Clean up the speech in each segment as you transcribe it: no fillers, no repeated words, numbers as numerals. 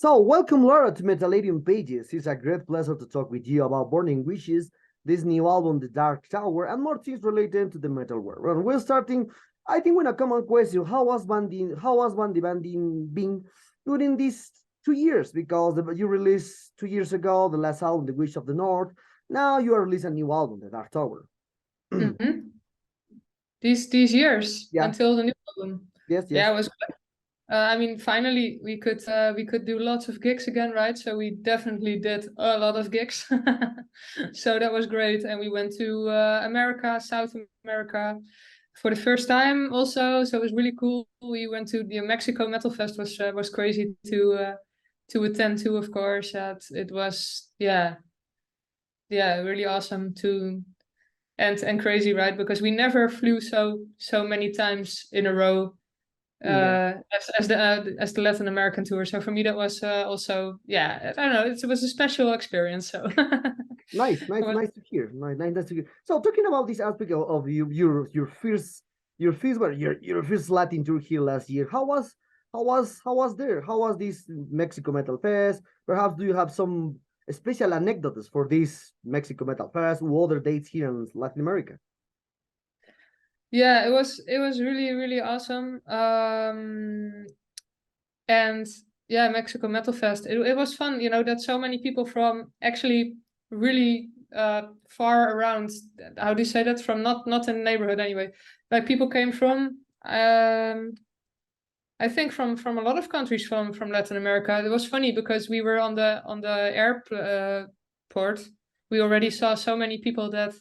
So, welcome, Laura, to Metalladium Pages. It's a great pleasure to talk with you about Burning Wishes, this new album, The Dark Tower, and more things related to the metal world. And we're starting, I think, with a common question: How was banding been during these 2 years? Because you released 2 years ago the last album, The Wish of the North. Now you are releasing a new album, The Dark Tower. Mm-hmm. These years until the new album. Yes. Yeah, it was good. I mean, finally we could do lots of gigs again, right? So we definitely did a lot of gigs. So that was great, and we went to America, South America, for the first time also. So it was really cool. We went to the Mexico Metal Fest, was crazy to attend to, of course. It was really awesome to. And crazy, right? Because we never flew so many times in a row as the Latin American tour. So for me that was also I don't know, it was a special experience. So nice to hear. Nice to hear. So talking about this aspect of your first Latin tour here last year, how was this Mexico Metal Fest? Perhaps do you have some special anecdotes for this Mexico Metal Fest or other dates here in Latin America? Yeah, it was really, really awesome. And yeah, Mexico Metal Fest. It was fun, that so many people from actually really far around, how do you say that? From not in the neighborhood anyway. Like people came from I think from a lot of countries from Latin America. It was funny because we were on the airport. We already saw so many people that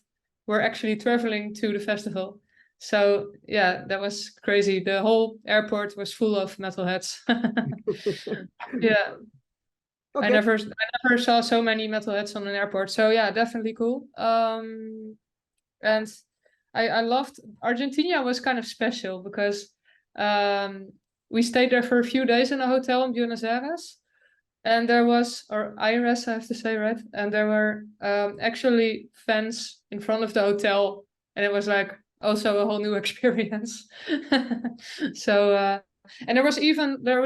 were actually traveling to the festival. So yeah, that was crazy. The whole airport was full of metalheads. Yeah. Okay. I never saw so many metalheads on an airport. So yeah, definitely cool. And I loved Argentina. Was kind of special because we stayed there for a few days in a hotel in Buenos Aires, and there was, or Aires, I have to say, right? And there were actually fans in front of the hotel, and it was like also a whole new experience. So and there was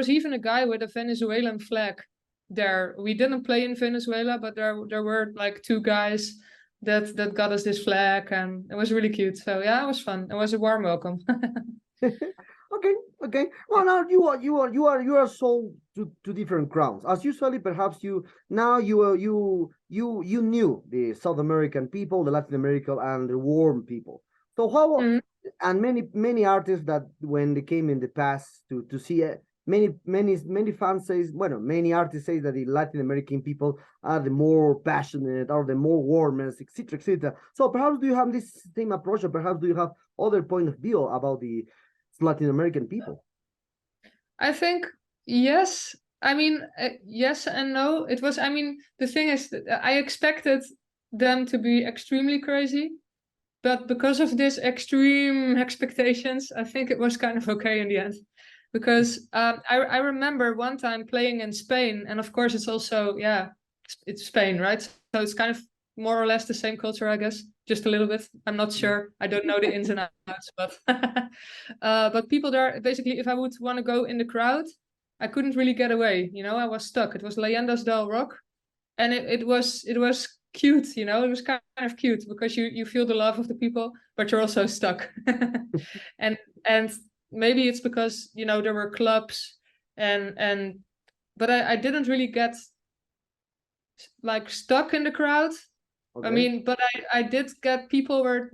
even a guy with a Venezuelan flag there. We didn't play in Venezuela, but there were like two guys that got us this flag, and it was really cute. So yeah, it was fun. It was a warm welcome. Okay. Well, now you are sold to different crowds. As usually, perhaps you knew the South American people, the Latin American, and the warm people. So how and many artists that when they came in the past to see it, many fans says, well, many artists say that the Latin American people are the more passionate or the more warmest, etc., etc. So perhaps do you have this same approach, or perhaps do you have other point of view about the Latin American people? I think yes. I mean, yes and no. It was. I mean, the thing is, that I expected them to be extremely crazy, but because of this extreme expectations, I think it was kind of okay in the end. Because I remember one time playing in Spain, and of course it's also it's Spain, right? So it's kind of more or less the same culture, I guess, just a little bit. I'm not sure. I don't know the ins and outs, but people there, basically, if I would want to go in the crowd, I couldn't really get away. I was stuck. It was Leyendas del Rock, and it was cute. It was kind of cute because you feel the love of the people, but you're also stuck. and maybe it's because there were clubs but I didn't really get like stuck in the crowd. Okay. I mean, but I did get people were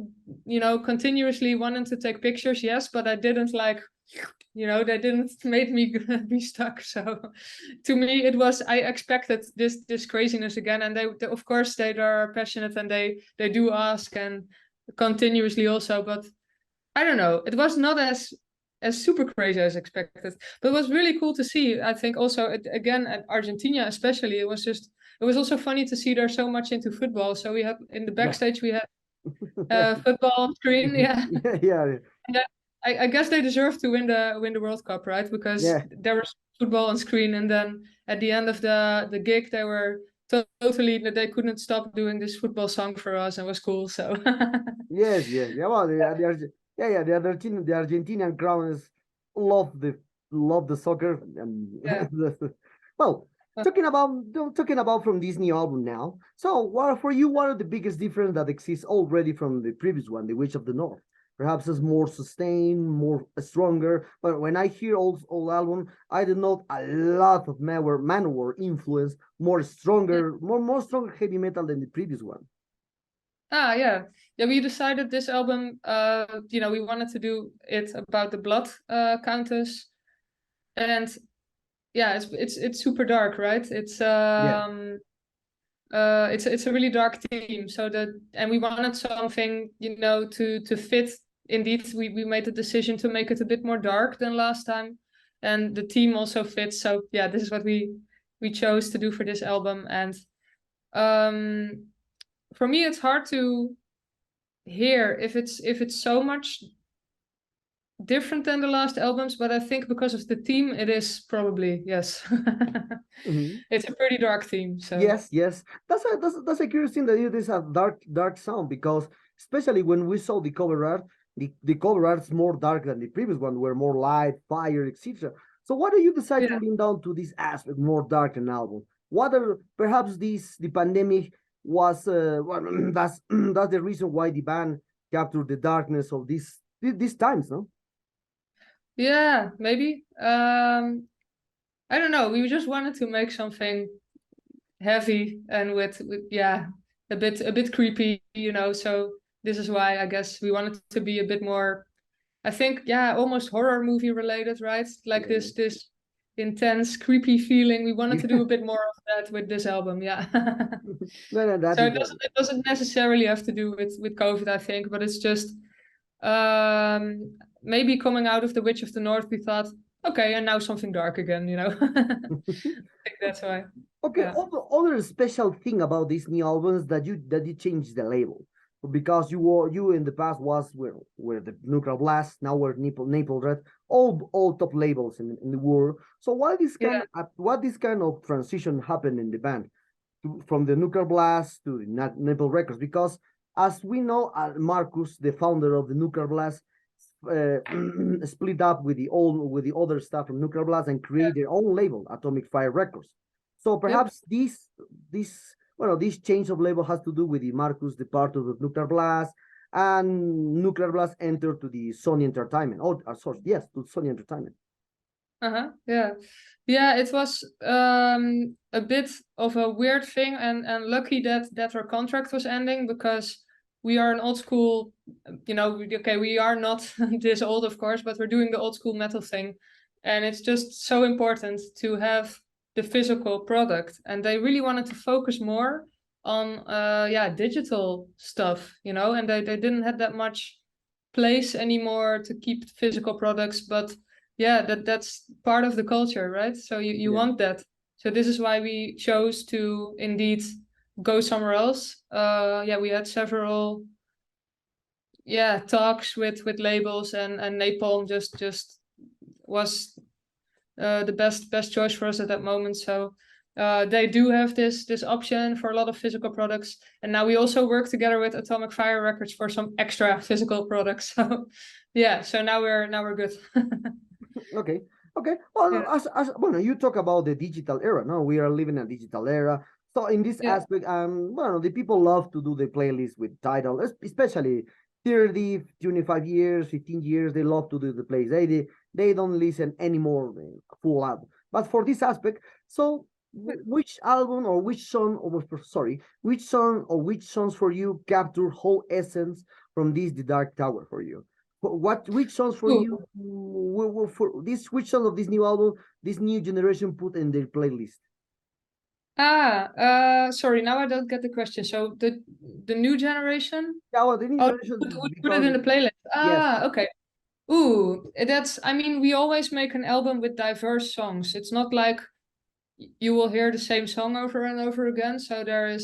continuously wanting to take pictures, yes, but I didn't like they didn't make me be stuck. So to me it was, I expected this craziness again, and they of course they are passionate and they do ask and continuously also, but I don't know, it was not as super crazy as expected, but it was really cool to see. I think also again at Argentina especially, it was also funny to see they're so much into football. So we had in the backstage we had football on screen. Yeah. And I guess they deserve to win the World Cup, right? Because there was football on screen, and then at the end of the gig they were totally that they couldn't stop doing this football song for us, and it was cool. So yes. Well, the Argentinian crowds love the soccer, and well, talking about from this new album now. So, what for you? What are the biggest difference that exists already from the previous one, The Witch of the North? Perhaps it's more sustained, more stronger. But when I hear old album, I denote a lot of Manowar influence, more stronger, more stronger heavy metal than the previous one. Yeah. We decided this album, we wanted to do it about the Blood Countess, and yeah, it's super dark, right? It's a really dark theme. And we wanted something, to fit. Indeed, we made the decision to make it a bit more dark than last time, and the theme also fits. So yeah, this is what we chose to do for this album. And for me, it's hard to hear if it's so much different than the last albums, but I think because of the theme, it is probably, yes. It's a pretty dark theme. So yes, that's a curious thing that it is a dark sound, because especially when we saw the cover art, the cover art is more dark than the previous one, were more light, fire, etc. So why do you decide to lean down to this aspect, more dark an album? What are perhaps the pandemic was that's the reason why the band captured the darkness of these times, no? Yeah, maybe. I don't know. We just wanted to make something heavy and with a bit creepy, So this is why I guess we wanted to be a bit more, I think, almost horror movie related, right? Like this intense, creepy feeling. We wanted to do a bit more of that with this album, yeah. No, So it doesn't necessarily have to do with COVID, I think, but it's just maybe coming out of The Witch of the North, we thought, okay, and now something dark again, I think that's why. Okay, other special thing about these new albums that you changed the label, because you in the past was where the Nuclear Blast, now we're Napalm Red, all top labels in the world. So why this kind of transition happened in the band from the Nuclear Blast to the Napalm Records? Because as we know, Marcus, the founder of the Nuclear Blast, split up with the other stuff from Nuclear Blast and create their own label, Atomic Fire Records. So perhaps this change of label has to do with the Marcus departure of Nuclear Blast, and Nuclear Blast entered to the Sony Entertainment. To Sony Entertainment. Yeah, it was a bit of a weird thing, and lucky that our contract was ending, because we are an old school, we are not this old, of course, but we're doing the old school metal thing, and it's just so important to have the physical product, and they really wanted to focus more on digital stuff, and they didn't have that much place anymore to keep physical products, but that's part of the culture, right? So you want that. So this is why we chose to indeed go somewhere else. We had several talks with labels, and Napalm just was the best choice for us at that moment. So they do have this option for a lot of physical products, and now we also work together with Atomic Fire Records for some extra physical products. So so now we're good. Okay. Well, you talk about the digital era. No, we are living a digital era. So in this aspect, the people love to do the playlist with title, especially 30, 25 years, 15 years. They love to do the playlist. They don't listen anymore full album. But for this aspect, so which album or which song, which songs for you capture whole essence from the Dark Tower for you? Which songs for you which songs of this new album, this new generation put in their playlist? Sorry, now I don't get the question. So the new generation? The new generation put it in the playlist. Okay. We always make an album with diverse songs. It's not like you will hear the same song over and over again. So there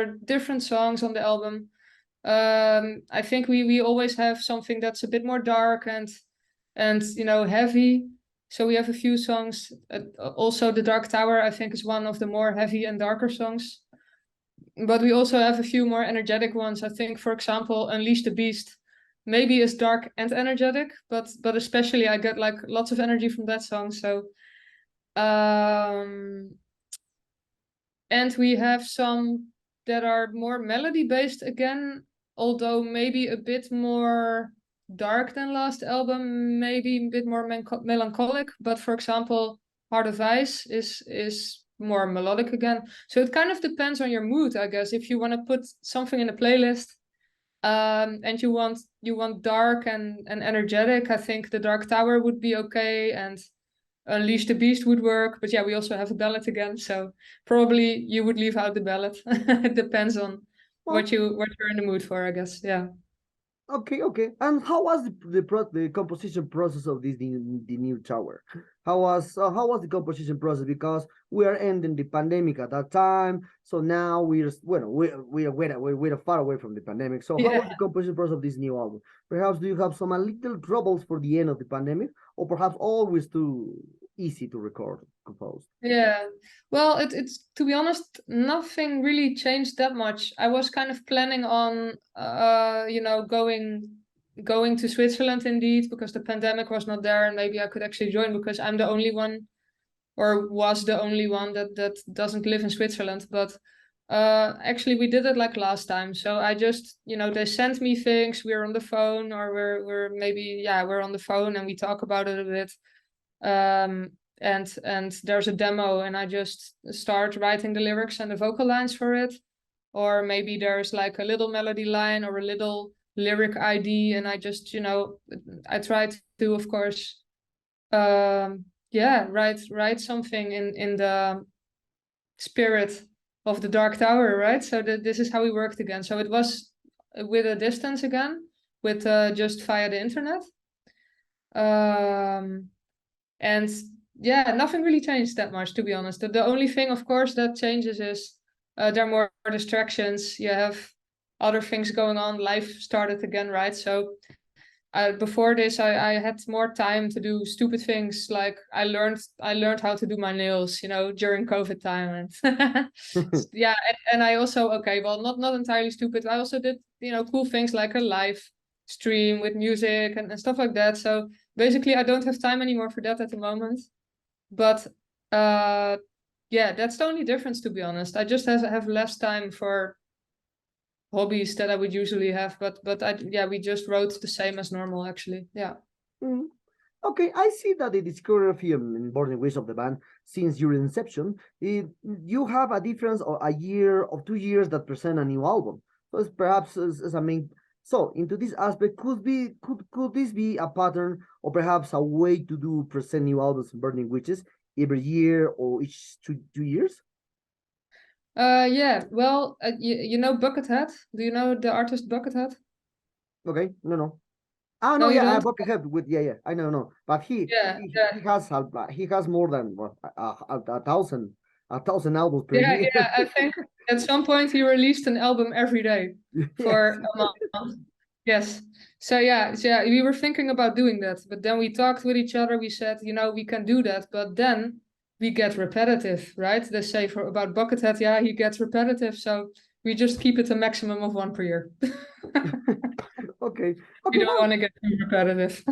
are different songs on the album. I think we always have something that's a bit more dark and heavy. So we have a few songs. Also, The Dark Tower, I think, is one of the more heavy and darker songs. But we also have a few more energetic ones. I think, for example, Unleash the Beast maybe is dark and energetic, but especially I get like lots of energy from that song. So and we have some that are more melody based again, although maybe a bit more dark than last album, maybe a bit more melancholic. But for example, Heart of Ice is more melodic again. So it kind of depends on your mood, I guess. If you want to put something in a playlist, and you want dark and energetic, I think The Dark Tower would be okay, and Unleash the Beast would work. But yeah, we also have a ballad again, so probably you would leave out the ballad. It depends on Well, what you're in the mood for, I guess. Yeah. okay, okay. And how was the composition process of this the new tower? How was the composition process? Because we are ending the pandemic at that time, so now we're well, we're far away from the pandemic. So how was Yeah. the composition process of this new album? Perhaps do you have some a little troubles for the end of the pandemic, or perhaps always too easy to record, compose? Yeah. Well, it's to be honest, nothing really changed that much. I was kind of planning on going to Switzerland indeed, because the pandemic was not there, and maybe I could actually join, because I'm the only one, or was the only one, that doesn't live in Switzerland. But actually we did it like last time. So I just, they sent me things, we're on the phone, or we're maybe, yeah, we're on the phone and we talk about it a bit. And there's a demo, and I just start writing the lyrics and the vocal lines for it. Or maybe there's like a little melody line or a little lyric ID, and I just, I try to, of course, write something in the spirit of The Dark Tower, right? So this is how we worked again. So it was with a distance again, with just via the internet. And yeah, nothing really changed that much, to be honest. The only thing, of course, that changes is there are more distractions. You have other things going on. Life started again, right? So before this, I had more time to do stupid things. Like I learned how to do my nails, during COVID time. And yeah, and I also, okay, well, not entirely stupid. I also did, cool things like a live stream with music and stuff like that. So basically, I don't have time anymore for that at the moment. But yeah, that's the only difference, to be honest. I just have less time for hobbies that I would usually have, but we just wrote the same as normal, actually. Yeah. Mm. Okay, I see that the discography and Burning Wish of the band since your inception, you have a difference of a year of 2 years that present a new album. So it's perhaps as a main. So into this aspect, could this be a pattern or perhaps a way to do present new albums and Burning Witches every year or each 2 years? Yeah. Well, you know Buckethead? Do you know the artist Buckethead? Okay, no. Ah, no, No, you yeah, I don't? work ahead with yeah, I know, no, but Yeah, he has more than what, a thousand albums per yeah, year. yeah. I think at some point he released an album every day for Yes. a month. Yes. So yeah, we were thinking about doing that, but then we talked with each other. We said, we can do that, but then we get repetitive, right? They say about Buckethead, yeah, he gets repetitive, so we just keep it a maximum of one per year. Okay, We okay, don't want to get too repetitive.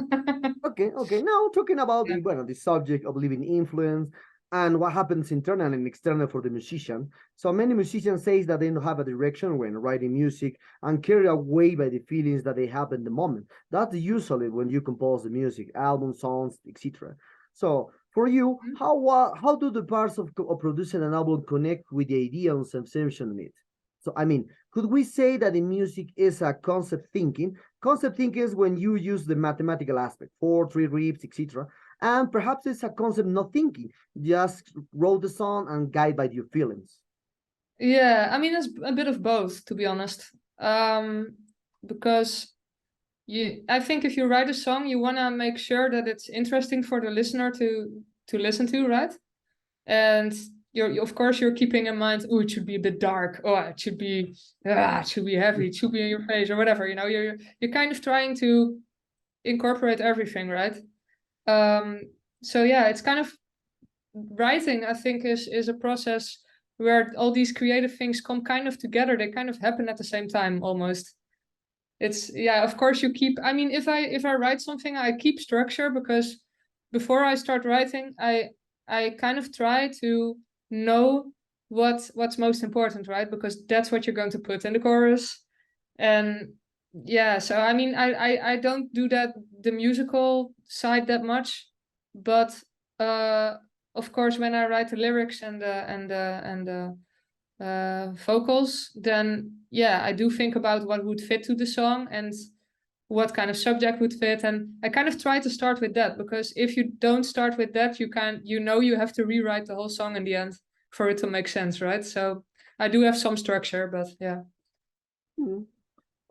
okay. Now talking about Yeah. the subject of living influence and what happens internal and external for the musician. So many musicians say that they don't have a direction when writing music and carried away by the feelings that they have in the moment. That's usually when you compose the music, album, songs, etc. So for you, how do the parts of producing an album connect with the idea and sensation in it? So I mean, could we say that in music is a concept thinking? Concept thinking is when you use the mathematical aspect, 4, 3 reps, etc. And perhaps it's a concept not thinking, just wrote the song and guide by your feelings. Yeah, I mean it's a bit of both, to be honest. Because I think if you write a song, you want to make sure that it's interesting for the listener to listen to, right? And of course you're keeping in mind, oh, it should be a bit dark, oh, it should be heavy, it should be in your face or whatever. You're kind of trying to incorporate everything, right? So yeah, it's kind of writing, I think, is a process where all these creative things come kind of together. They kind of happen at the same time almost. It's, yeah, of course you keep, I mean, if I write something, I keep structure, because before I start writing, I kind of try to know what's most important, right? Because that's what you're going to put in the chorus. And yeah, so I mean, I don't do the musical side that much, but of course, when I write the lyrics and the vocals, then yeah, I do think about what would fit to the song and what kind of subject would fit. And I kind of try to start with that, because if you don't start with that, you have to rewrite the whole song in the end for it to make sense, right? So I do have some structure, but yeah.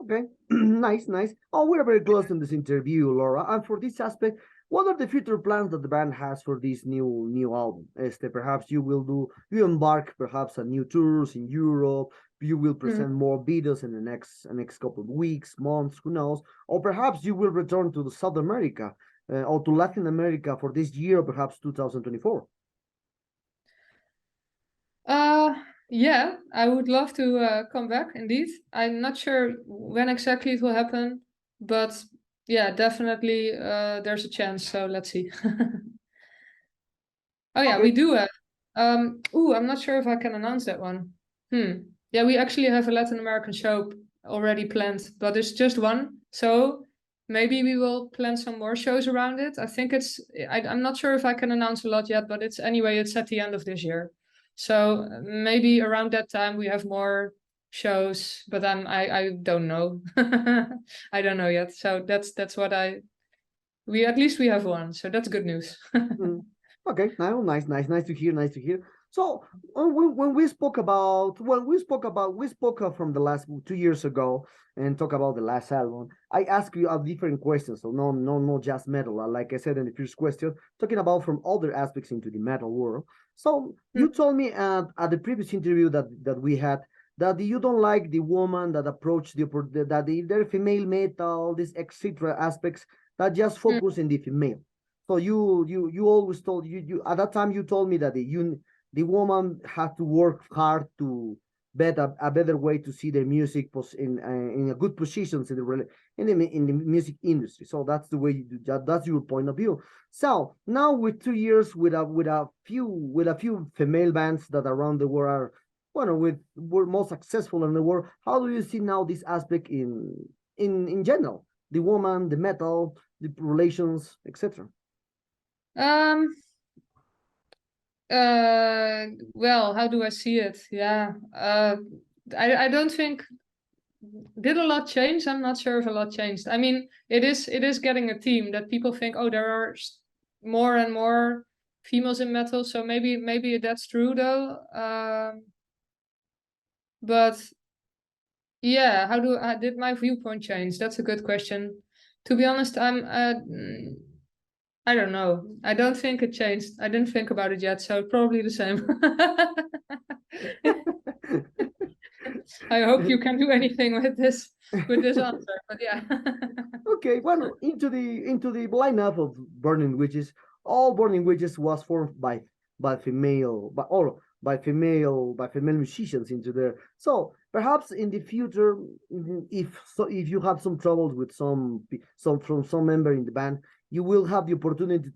Okay, nice, nice. Oh, we're very close in this interview, Laura. And for this aspect, what are the future plans that the band has for this new album? Perhaps you embark perhaps on new tours in Europe. You will present more videos in the next couple of weeks, months, who knows? Or perhaps you will return to the South America or to Latin America for this year, perhaps 2024. Yeah, I would love to come back, indeed. I'm not sure when exactly it will happen, but yeah, definitely there's a chance, so let's see. Oh yeah, Okay. we do have. I'm not sure if I can announce that one. Yeah, we actually have a Latin American show already planned, but it's just one. So maybe we will plan some more shows around it. I think I'm not sure if I can announce a lot yet, but it's at the end of this year. So maybe around that time we have more shows, but I don't know. I don't know yet. So that's what we at least we have one. So that's good news. Okay, nice to hear, nice to hear. So when we spoke about we spoke from the last 2 years ago and talk about the last album. I asked you a different questions, so no just metal. Like I said in the first question, talking about from other aspects into the metal world. So you told me at the previous interview that we had that you don't like the woman that approached they're female metal, these etc. aspects that just focus in the female. So you always told you at that time you told me that the woman had to work hard to a better way to see their music in a good positions in the music industry. So that's the way you do that. That's your point of view. So now with 2 years with a few female bands that around the world are were most successful in the world. How do you see now this aspect in general? The woman, the metal, the relations, etc. Um, well, how do I see it? Yeah. I don't think did a lot change. I'm not sure if a lot changed. I mean, it is getting a theme that people think, oh, there are more and more females in metal, so maybe that's true though. But yeah, did my viewpoint change? That's a good question. To be honest, I don't know. I don't think it changed. I didn't think about it yet, so probably the same. I hope you can do anything with this answer, but yeah. Okay, well, into the lineup of Burning Witches, all Burning Witches was formed by female, by female musicians into there. So perhaps in the future, if you have some troubles with some member in the band, you will have the opportunity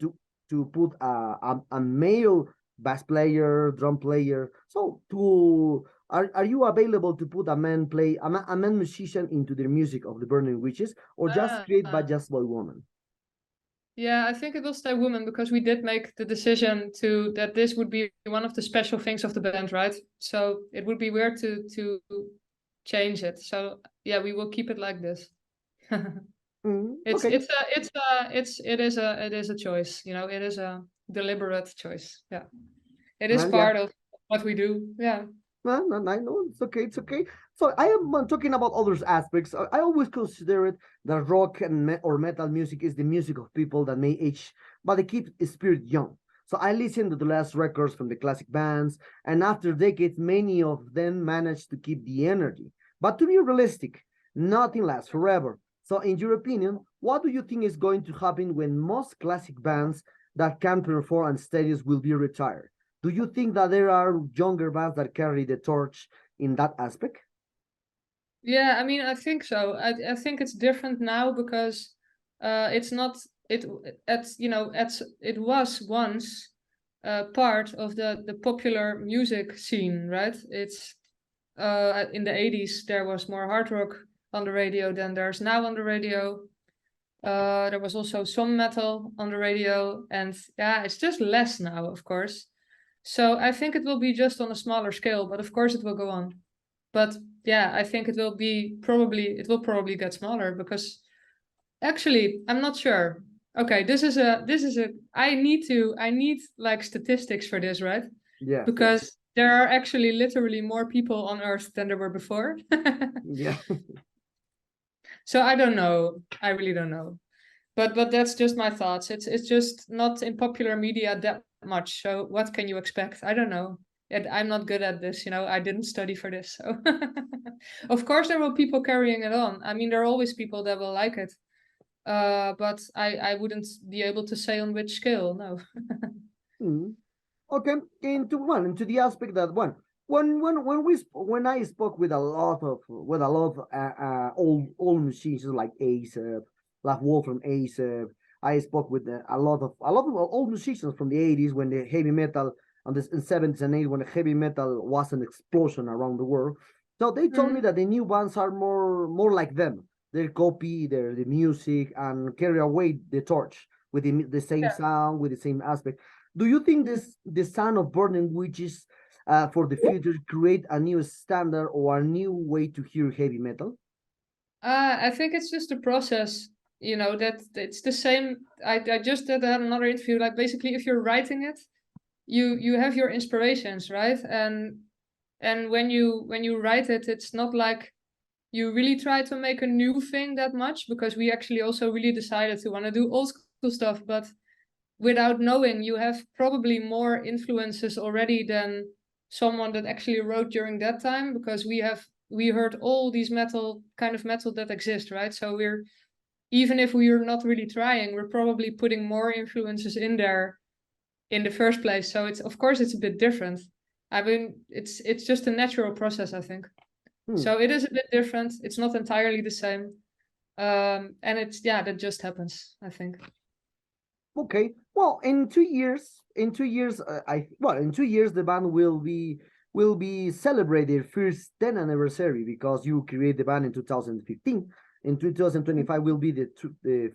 to put a male bass player, drum player. So are you available to put a man musician into the music of the Burning Witches, or just create by just by woman? Yeah, I think it will stay woman because we did make the decision that this would be one of the special things of the band, right? So it would be weird to change it. So yeah, we will keep it like this. Okay. It is a choice, it is a deliberate choice. Yeah, it is Yeah. part of what we do. Yeah. No, it's okay, it's okay. So I am talking about other aspects. I always consider it that rock or metal music is the music of people that may age, but they keep spirit young. So I listen to the last records from the classic bands, and after decades, many of them managed to keep the energy. But to be realistic, nothing lasts forever. So, in your opinion, what do you think is going to happen when most classic bands that can perform on stages will be retired? Do you think that there are younger bands that carry the torch in that aspect? Yeah, I mean, I think so. I think it's different now because it's not it was once part of the popular music scene, right? It's in the 80s there was more hard rock on the radio than there's now on the radio. There was also some metal on the radio, and yeah, it's just less now, of course. So I think it will be just on a smaller scale, but of course it will go on. But yeah, I think it will probably get smaller, because actually I'm not sure. Okay, this is a I need like statistics for this, right? Yeah. Because there are actually literally more people on Earth than there were before. Yeah. So I don't know. I really don't know. But that's just my thoughts. It's just not in popular media that much. So what can you expect? I don't know. I'm not good at this, I didn't study for this. So of course there will people carrying it on. I mean, there are always people that will like it. But I wouldn't be able to say on which scale, no. Okay, into the aspect that when I spoke with a lot of old musicians like Aesop, like Wolfram Aesop, I spoke with a lot of old musicians from the 80s when the heavy metal and the 70s and 80s when the heavy metal was an explosion around the world. So they told me that the new bands are more like them. They copy the music and carry away the torch with the same sound, with the same aspect. Do you think the sound of Burning Witches for the future create a new standard or a new way to hear heavy metal? I think it's just a process, that it's the same. I just did another interview, like basically if you're writing it, you have your inspirations, right? And when you write it, it's not like you really try to make a new thing that much, because we actually also really decided to want to do old school stuff, but without knowing, you have probably more influences already than someone that actually wrote during that time, because we heard all these metal that exist, right? So even if we're not really trying, we're probably putting more influences in there in the first place. So of course it's a bit different. I mean, it's just a natural process, I think. So it is a bit different. It's not entirely the same. And that just happens, I think. Okay. Well, in 2 years, in 2 years, in 2 years the band will be celebrating their first 10th anniversary, because you create the band in 2015. In 2025 will be the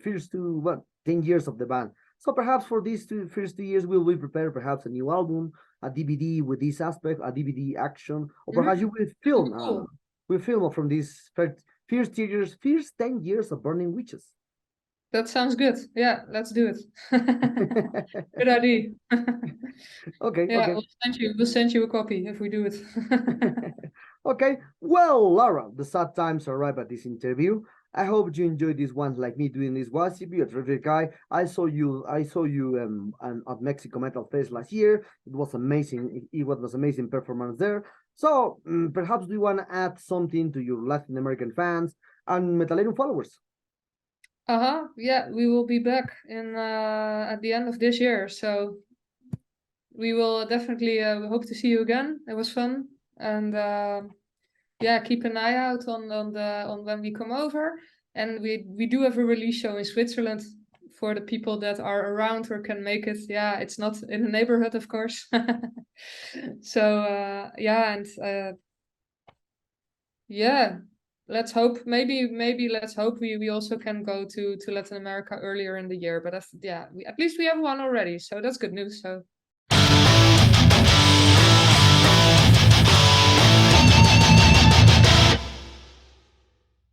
first 10 years of the band. So perhaps for these first 2 years, will we prepare perhaps a new album, a DVD with this aspect, a DVD action, or perhaps you will film from these first 10 years of Burning Witches. That sounds good. Yeah, let's do it. Good idea. Okay. Yeah, okay. We'll send you a copy if we do it. Okay. Well, Laura, the sad times arrive at this interview. I hope you enjoyed this one like me doing this. Was you a terrific guy? I saw you at Mexico Metal Fest last year. It was amazing. It was amazing performance there. So perhaps do you want to add something to your Latin American fans and Metalerium followers? Yeah, we will be back in at the end of this year. So we will definitely hope to see you again. It was fun. And keep an eye out on when we come over. And we do have a release show in Switzerland for the people that are around or can make it. Yeah, it's not in the neighborhood, of course. So let's hope. Maybe let's hope we also can go to Latin America earlier in the year. But at least we have one already, so that's good news. So.